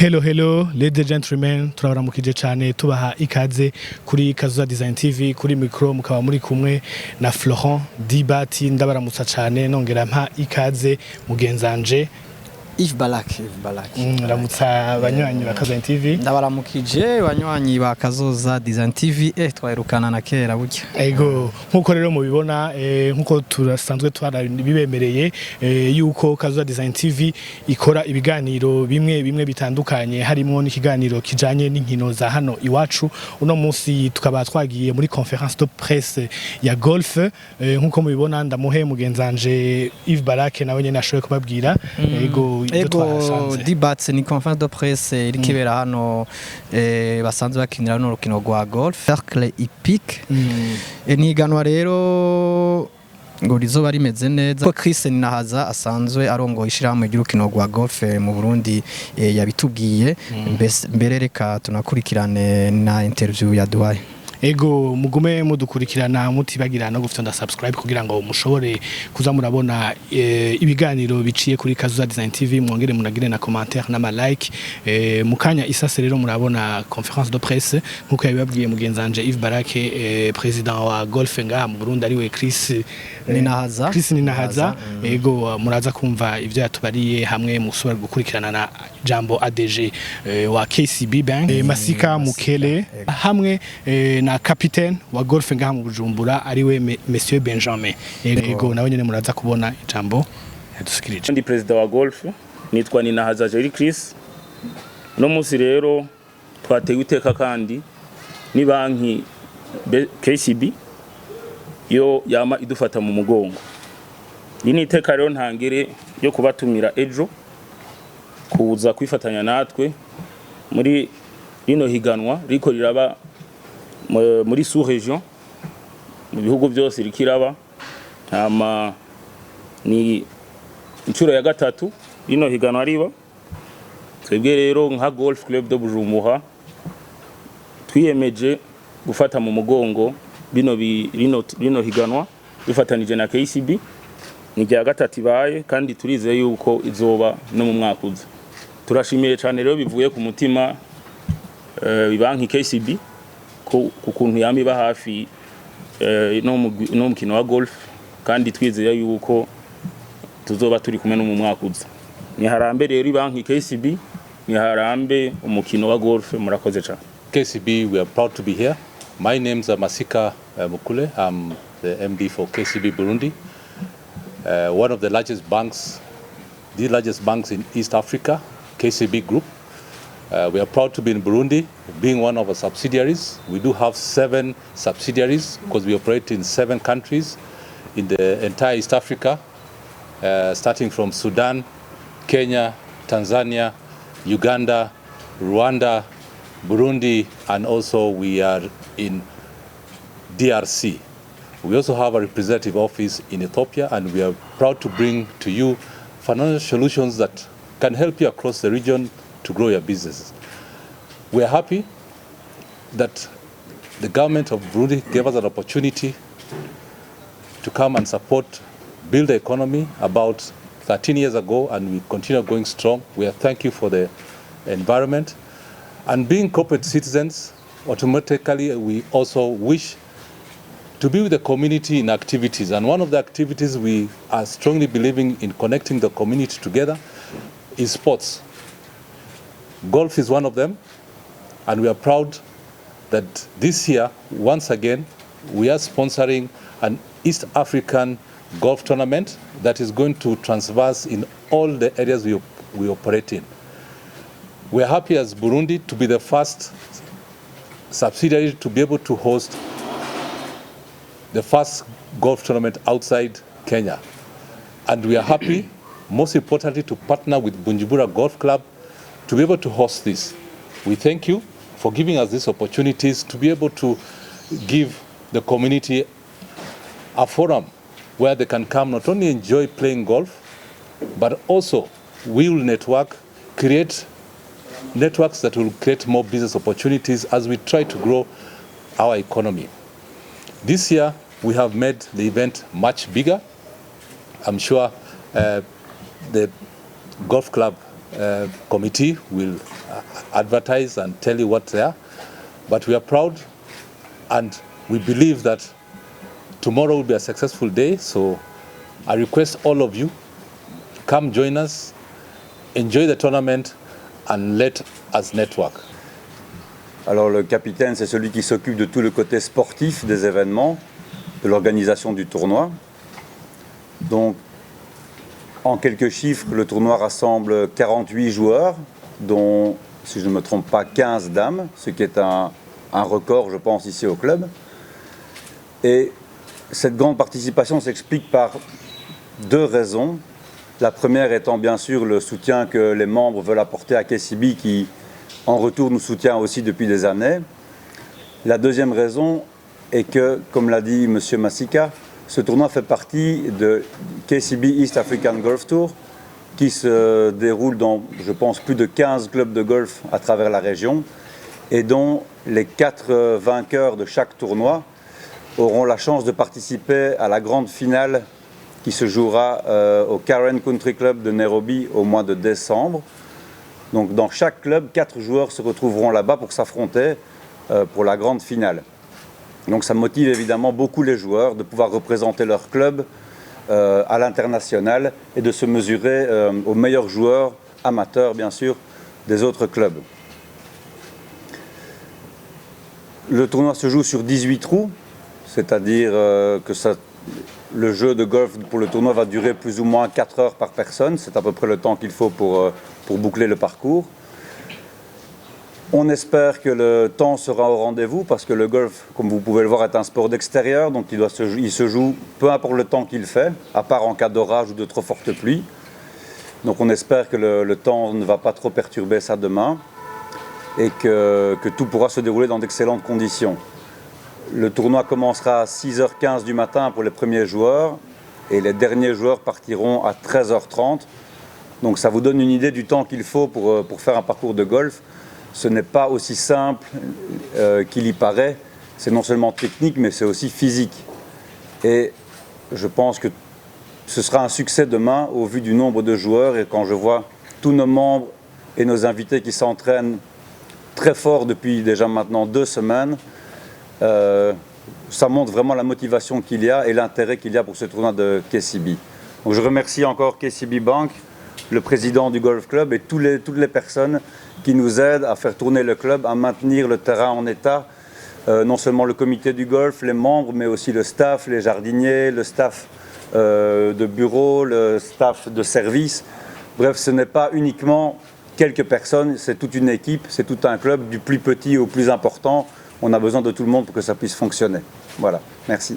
Hello ladies and gentlemen, turabaramukije cyane tubaha ikaze kuri Kazuza Design TV, kuri micro mukaba muri kumwe na Florent Dibati. Ndabaramutsa cyane nongera mpa ikaze mugenzanje Yves Balak. Ramutsa abanywanyi ba Kazuza TV. Ndabaramukije abanywanyi ba Kazuza Design TV. Twaherukana na kera burya. Ego nkuko rero mubibona nkuko turasanzwe twarabibemereye yuko Kazuza Design TV ikora ibiganiro bimwe bitandukanye, harimo n'ikiganiro kijanye n'inkino za hano iwacu. Uno munsi tukaba twagiye muri conference de presse ya golf, nkuko mubibona ndamuhe mugenzanje Yves Balak nawe nyene ashoboye kubabwira. Ego Dibats ni conference de presse iri kibera hano basanzwe bakinira no rukino rwa golf Cercle Hippique. Ni iganwa rero ngo rizoba rimeze neza ko Chris Ninahaza asanzwe arongoye ishiramwe ry'urukino rwa golf mu Burundi yabitubwiye. Mbere reka tunakurikirane na interview ya Dubai. Ego mugume mudukurikirana mutibagira no gufita subscribe kugira ngo mushobore kuza murabona ibiganiro biciye kuri Kazuza Design TV. Mwongere munagire na commentaire na like. Mukanya isase rero murabona conference de presse nkuko yabibabwiye mugenzanje Yves Balak, president wa golf ngaha mu Burundi ariwe Chris Ninahaza. Ego muraza kumva ivyo yatubariye hamwe musubira gukurikirana na Jambo ADG wa KCB Bank, Masika Mukele hamwe na capitaine wa golf ngaha mu Bujumbura ariwe Monsieur Benjamin. Ego nawe nyene muraza kubona ijambo yadusikirije. Ndi president wa golf nitwa Ninahaza Jerry Chris. No munsi rero twateye iteka kandi ni banki KCB yo yama idufata mu mugongo. Ini iteka rero ntangire yo kubatumira ejo kuza kwifatanya natwe muri rino higanwa riko riraba muri sous region mu bihugu byose rikiraba. Ni incuro ya gatatu rino higanwa riba. Twebwe rero nka Golf Club de Bujumbura twiyemeje gufata mu mugongo rino higanwa dufatanije na KCB. Ni rya gatatu ibaye kandi turizeye yuko izoba no mu mwaka uza. Turashimiye cyane rero bivuye ku mutima banki KCB kukuntu yamiba hafi no mukino wa golf, kandi twizeye yuko tuzoba turi kumwe no mu mwaka uza. Ni harambe rero banki KCB, ni harambe umukino wa golf. Murakoze cyane. KCB, we are proud to be here. My name is Masika Mukule. I'm the MD for KCB Burundi, one of the largest banks in East Africa, KCB Group. We are proud to be in Burundi, being one of our subsidiaries. We do have 7 subsidiaries because we operate in 7 countries in the entire East Africa, starting from Sudan, Kenya, Tanzania, Uganda, Rwanda, Burundi, and also we are in DRC. We also have a representative office in Ethiopia, and we are proud to bring to you financial solutions that can help you across the region to grow your businesses. We are happy that the government of Burundi gave us an opportunity to come and build the economy about 13 years ago, and we continue going strong. We are thank you for the environment. And being corporate citizens, automatically we also wish to be with the community in activities. And one of the activities we are strongly believing in connecting the community together is sports. Golf is one of them, and we are proud that this year, once again, we are sponsoring an East African golf tournament that is going to transverse in all the areas we operate in. We are happy as Burundi to be the first subsidiary to be able to host the first golf tournament outside Kenya. And we are happy, most importantly, to partner with Bujumbura Golf Club to be able to host this. We thank you for giving us these opportunities to be able to give the community a forum where they can come not only enjoy playing golf, but also we will create networks that will create more business opportunities as we try to grow our economy. This year, we have made the event much bigger. I'm sure the golf club committee will advertise and tell you what's there. But we are proud and we believe that tomorrow will be a successful day. So I request all of you, come join us, enjoy the tournament and let us network. Alors le capitaine, c'est celui qui s'occupe de tout le côté sportif des événements, de l'organisation du tournoi. Donc, en quelques chiffres, le tournoi rassemble 48 joueurs, dont, si je ne me trompe pas, 15 dames, ce qui est un record, je pense, ici au club. Et cette grande participation s'explique par deux raisons. La première étant bien sûr le soutien que les membres veulent apporter à KCB, qui en retour nous soutient aussi depuis des années. La deuxième raison est que, comme l'a dit M. Masika, ce tournoi fait partie de KCB East African Golf Tour, qui se déroule dans, je pense, plus de 15 clubs de golf à travers la région, et dont les 4 vainqueurs de chaque tournoi auront la chance de participer à la grande finale qui se jouera au Karen Country Club de Nairobi au mois de décembre. Donc dans chaque club, 4 joueurs se retrouveront là-bas pour s'affronter pour la grande finale. Donc ça motive évidemment beaucoup les joueurs de pouvoir représenter leur club à l'international et de se mesurer aux meilleurs joueurs amateurs, bien sûr, des autres clubs. Le tournoi se joue sur 18 trous, c'est-à-dire que le jeu de golf pour le tournoi va durer plus ou moins 4 heures par personne. C'est à peu près le temps qu'il faut pour boucler le parcours. On espère que le temps sera au rendez-vous parce que le golf, comme vous pouvez le voir, est un sport d'extérieur. Donc il se joue peu importe le temps qu'il fait, à part en cas d'orage ou de trop forte pluie. Donc on espère que le temps ne va pas trop perturber ça demain et que tout pourra se dérouler dans d'excellentes conditions. Le tournoi commencera à 6h15 du matin pour les premiers joueurs et les derniers joueurs partiront à 13h30. Donc ça vous donne une idée du temps qu'il faut pour faire un parcours de golf. Ce n'est pas aussi simple qu'il y paraît. C'est non seulement technique, mais c'est aussi physique. Et je pense que ce sera un succès demain au vu du nombre de joueurs. Et quand je vois tous nos membres et nos invités qui s'entraînent très fort depuis déjà maintenant 2 semaines, ça montre vraiment la motivation qu'il y a et l'intérêt qu'il y a pour ce tournoi de KCB. Donc je remercie encore KCB Bank, le président du Golf Club et toutes les personnes qui nous aident à faire tourner le club, à maintenir le terrain en état. Non seulement le comité du golf, les membres, mais aussi le staff, les jardiniers, le staff de bureau, le staff de service. Bref, ce n'est pas uniquement quelques personnes, c'est toute une équipe, c'est tout un club, du plus petit au plus important. On a besoin de tout le monde pour que ça puisse fonctionner. Voilà, merci.